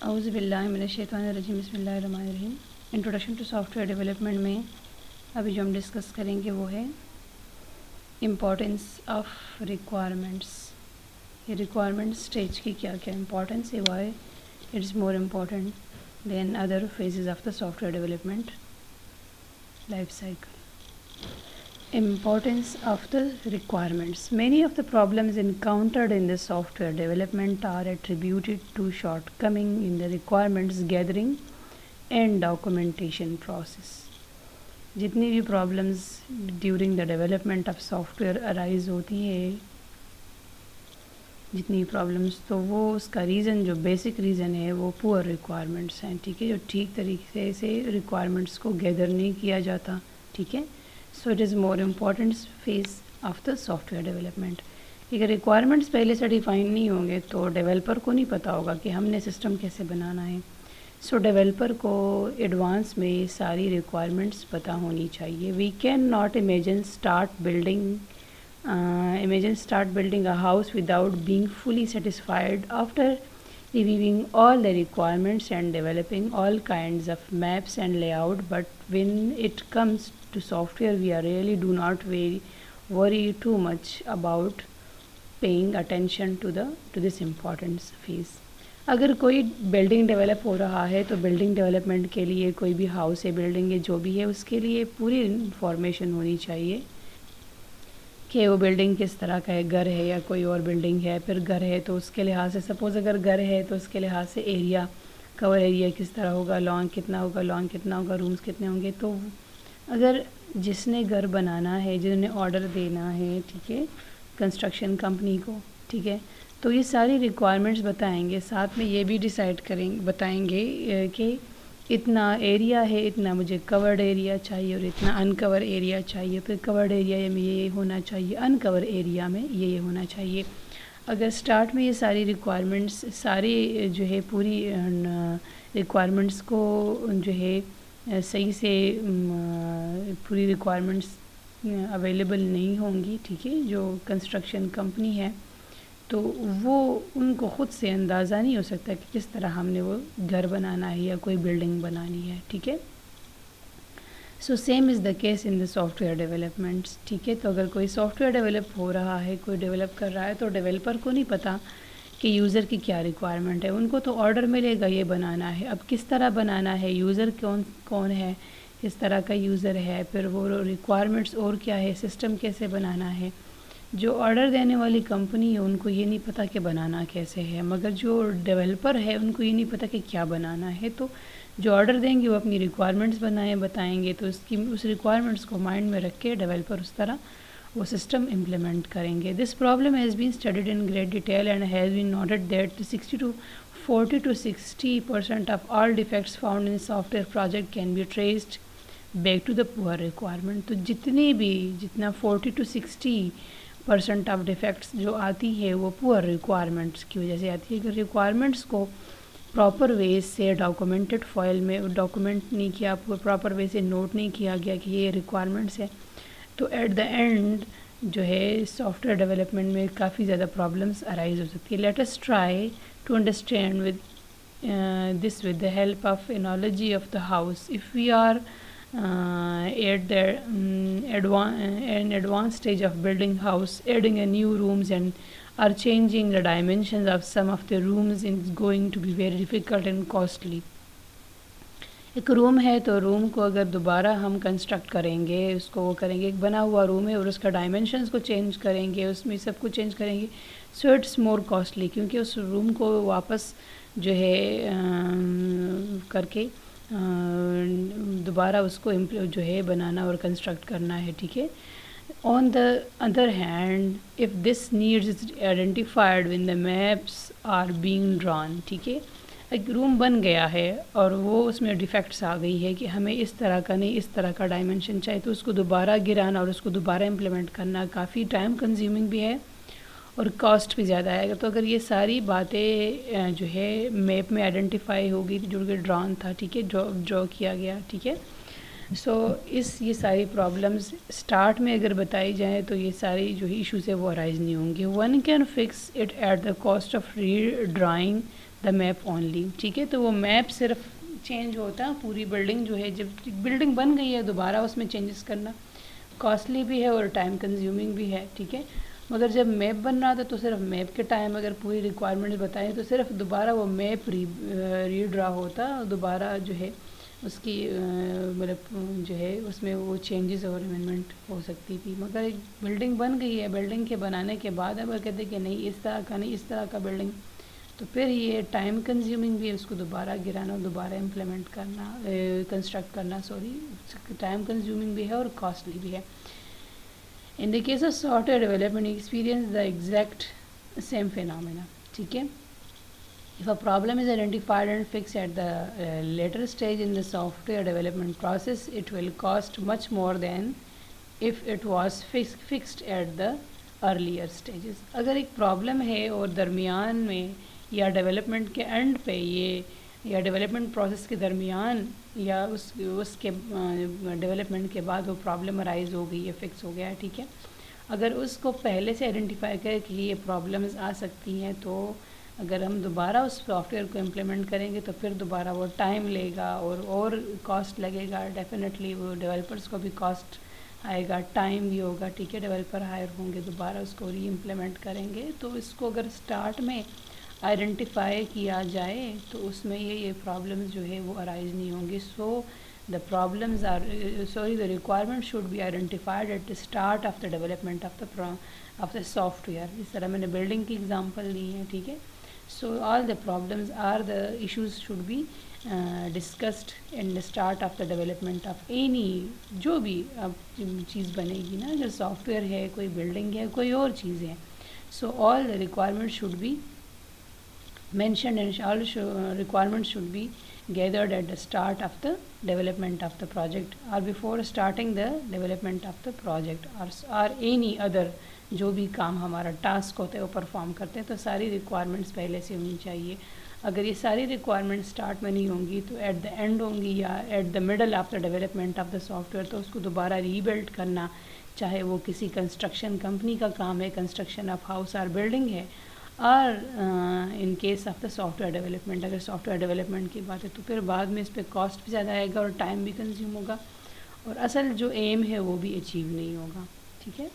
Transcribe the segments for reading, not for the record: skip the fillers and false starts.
اعوذ باللہ من الشیطان الرجیم، بسم اللہ الرحمن الرحیم۔ Introduction to software development میں ابھی جو ہم ڈسکس کریں گے وہ ہے امپورٹنس آف ریکوائرمنٹس۔ یہ ریکوائرمنٹ اسٹیج کی کیا کیا امپورٹنس ہے، why it is more important than other phases of the software development life cycle. Importance of the requirements. Many of the problems encountered in the software development are attributed to shortcoming in the requirements gathering and documentation process. جتنی بھی problems during the development of software arise ہوتی ہے، جتنی problems، تو وہ اس کا reason, جو basic reason ہے وہ پور ریکوائرمنٹس ہیں، ٹھیک ہے، جو ٹھیک طریقے سے ریکوائرمنٹس کو گیدر نہیں کیا جاتا، ٹھیک ہے۔ So it is more important phase of the software development. اگر ریکوائرمنٹس پہلے سے ڈیفائن نہیں ہوں گے تو ڈیولپر کو نہیں پتہ ہوگا کہ ہم نے سسٹم کیسے بنانا ہے۔ سو ڈیولپر کو ایڈوانس میں ساری ریکوائرمنٹس پتہ ہونی چاہیے۔ We can not imagine start building a house without being fully satisfied after reviewing all the requirements and developing all kinds of maps and layout, but when it comes to software we are really do not worry too much about paying attention to this importance phase. اگر کوئی building develop ہو رہا ہے تو building development کے لیے کوئی بھی house ہے، بلڈنگ ہے، جو بھی ہے، اس کے لیے پوری انفارمیشن ہونی چاہیے کہ وہ بلڈنگ کس طرح کا ہے، گھر ہے یا کوئی اور بلڈنگ ہے۔ پھر گھر ہے تو اس کے لحاظ سے، سپوز اگر گھر ہے تو اس کے لحاظ سے ایریا، کور ایریا کس طرح ہوگا، لانگ کتنا ہوگا، رومز کتنے ہوں گے۔ تو اگر جس نے گھر بنانا ہے، جس نے آرڈر دینا ہے، ٹھیک ہے، کنسٹرکشن کمپنی کو، ٹھیک ہے، تو یہ ساری ریکوائرمنٹس بتائیں گے، ساتھ میں یہ بھی بتائیں گے کہ اتنا ایریا ہے، اتنا مجھے کورڈ ایریا چاہیے اور اتنا ان کور ایریا چاہیے، پھر کورڈ ایریا میں یہ ہونا چاہیے، ان کور ایریا میں یہ ہونا چاہیے۔ اگر سٹارٹ میں یہ ساری ریکوائرمنٹس، ساری جو ہے پوری ریکوائرمنٹس کو جو ہے صحیح سے پوری ریکوائرمنٹس اویلیبل نہیں ہوں گی، ٹھیک ہے، جو کنسٹرکشن کمپنی ہے، تو وہ ان کو خود سے اندازہ نہیں ہو سکتا کہ کس طرح ہم نے وہ گھر بنانا ہے یا کوئی بلڈنگ بنانی ہے، ٹھیک ہے۔ So same is the case in the soft where developments, ٹھیک ہے۔ تو اگر کوئی سافٹ ویئر ڈیولپ ہو رہا ہے، کوئی ڈیولپ کر رہا ہے، تو ڈیولپر کو نہیں پتہ کہ یوزر کی کیا ریکوائرمنٹ ہے۔ ان کو تو آرڈر ملے گا یہ بنانا ہے، اب کس طرح بنانا ہے، یوزر کون ہے، کس طرح کا یوزر ہے، پھر وہ ریکوائرمنٹس اور کیا ہے، سسٹم کیسے بنانا ہے۔ جو آرڈر دینے والی کمپنی ہے ان کو یہ نہیں پتہ کہ بنانا کیسے ہے، مگر جو ڈیولپر ہے ان کو یہ نہیں پتہ کہ کیا بنانا ہے۔ تو جو آرڈر دیں گے وہ اپنی ریکوائرمنٹس بتائیں گے، تو اس ریکوائرمنٹس کو مائنڈ میں رکھ کے ڈیولپر اس طرح وہ سسٹم امپلیمنٹ کریں گے۔ This problem has been studied in great detail and has been noted that 40 to 60% of all defects found in software project can be traced back to the poor requirement. تو جتنا 40 to 60% of defects جو آتی ہے وہ پور requirements کی وجہ سے آتی ہے۔ اگر ریکوائرمنٹس کو پراپر وے سے ڈاکومنٹڈ فائل میں ڈاکومنٹ نہیں کیا، پراپر وے سے نوٹ نہیں کیا گیا کہ یہ ریکوائرمنٹس ہے، تو ایٹ دا اینڈ جو ہے سافٹ ویئر ڈیولپمنٹ میں کافی زیادہ پرابلمس ارائز ہو سکتی ہے۔ Let us try to understand this with the help of analogy of the house. If we are at the an advanced stage of building house, adding a new rooms and are changing the dimensions of some of the rooms is going to be very difficult and costly. ایک روم ہے تو روم کو اگر دوبارہ ہم construct کریں گے، اس کو وہ کریں گے، ایک بنا ہوا روم ہے اور اس کا ڈائمنشنز کو چینج کریں گے، اس میں سب کچھ چینج کریں گے، سو اٹس مور کاسٹلی، کیونکہ اس روم کو واپس جو ہے کر کے دوبارہ اس کو جو ہے بنانا اور کنسٹرکٹ کرنا ہے، ٹھیک ہے۔ On the other hand of this needs is identified when the maps are being drawn, ٹھیک ہے، ایک روم بن گیا ہے اور وہ اس میں ڈیفیکٹس آ گئی ہے کہ ہمیں اس طرح کا نہیں، اس طرح کا ڈائمنشن چاہیے، تو اس کو دوبارہ گرانا اور اس کو دوبارہ امپلیمنٹ کرنا کافی ٹائم کنزیومنگ بھی ہے اور کاسٹ بھی زیادہ ہے۔ تو اگر یہ ساری باتیں جو ہے میپ میں آئیڈینٹیفائی ہوگی، جو کہ ڈران تھا، ٹھیک ہے، ڈرا کیا گیا، ٹھیک ہے، سو یہ ساری پرابلمز اسٹارٹ میں اگر بتائی جائیں تو یہ ساری جو ایشوز ہے وہ ارائز نہیں ہوں گے۔ One can fix it at the cost of redrawing the map only. ٹھیک ہے, تو وہ میپ صرف چینج ہوتا ہے, پوری بلڈنگ جو ہے, جب بلڈنگ بن گئی ہے دوبارہ اس میں چینجز کرنا کاسٹلی بھی ہے اور ٹائم کنزیومنگ بھی ہے. ٹھیک ہے, مگر جب میپ بن رہا تھا تو صرف میپ کے ٹائم اگر پوری ریکوائرمنٹس بتائیں تو صرف دوبارہ وہ میپ ری ڈرا ہوتا, دوبارہ جو ہے اس کی مطلب جو ہے اس میں وہ چینجز اور امینڈمنٹ ہو سکتی تھی. مگر ایک بلڈنگ بن گئی ہے, بلڈنگ کے بنانے کے بعد اگر کہتے کہ نہیں اس طرح کا نہیں, اس طرح کا بلڈنگ, تو پھر یہ ٹائم کنزیومنگ بھی ہے, اس کو دوبارہ گرانا, دوبارہ امپلیمنٹ کرنا, کنسٹرکٹ کرنا, ٹائم کنزیومنگ بھی ہے اور کاسٹلی بھی ہے. In the case of software development, you experience the exact same phenomena. ٹھیک ہے, if a problem is identified and fixed at the later stage in the software development process, it will cost much more than if it was fixed at the earlier stages. اگر ایک problem ہے اور درمیان میں یا development کے and پہ یہ, یا ڈیولپمنٹ پروسیس کے درمیان یا اس کے ڈیولپمنٹ کے بعد وہ پرابلم ارائز ہو گئی ہے, فکس ہو گیا ہے. ٹھیک ہے, اگر اس کو پہلے سے آئیڈینٹیفائی کرے کہ یہ پرابلمز آ سکتی ہیں, تو اگر ہم دوبارہ اس سافٹ ویئر کو امپلیمنٹ کریں گے تو پھر دوبارہ وہ ٹائم لے گا اور کاسٹ لگے گا. ڈیفینیٹلی وہ ڈیولپرس کو بھی کاسٹ آئے گا, ٹائم بھی ہوگا. ٹھیک ہے, ڈیولپر ہائر ہوں گے, دوبارہ اس کو ری امپلیمنٹ کریں گے. تو اس کو اگر اسٹارٹ میں آئیڈینٹیفائی کیا جائے تو اس میں یہ پرابلمز جو ہے وہ ارائز نہیں ہوں گی. سو the requirement should be identified at the start of the development of the software. اس طرح میں نے بلڈنگ کی ایگزامپل دی ہے. ٹھیک ہے, so all the problems or the issues should be discussed in the start of the development of any, جو بھی اب چیز بنے گی نا, اگر سافٹ ویئر ہے, کوئی بلڈنگ ہے, کوئی اور چیز ہے, so all the requirements should be mentioned and all requirements should be gathered at the start of the development of the project or before starting the development of the project or any other جو بھی کام ہمارا task ہوتا ہے وہ perform کرتے ہیں, تو ساری ریکوائرمنٹس پہلے سے ہونی چاہیے. اگر یہ ساری ریکوائرمنٹ اسٹارٹ میں نہیں ہوں گی تو ایٹ دا اینڈ ہوں گی یا at the middle of the development of the software, تو اس کو دوبارہ ری بلڈ کرنا, چاہے وہ کسی کنسٹرکشن کمپنی کا کام ہے, کنسٹرکشن آف ہاؤس اور بلڈنگ ہے, اور in case of the software development, اگر سافٹ ویئر ڈیولپمنٹ کی بات ہے تو پھر بعد میں اس پہ کاسٹ بھی زیادہ آئے گا اور ٹائم بھی کنزیوم ہوگا اور اصل جو ایم ہے وہ بھی اچیو نہیں ہوگا. ٹھیک ہے,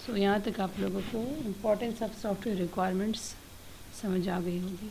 سو یہاں تک آپ لوگوں کو importance of soft where requirements سمجھ آ گئی ہوگی.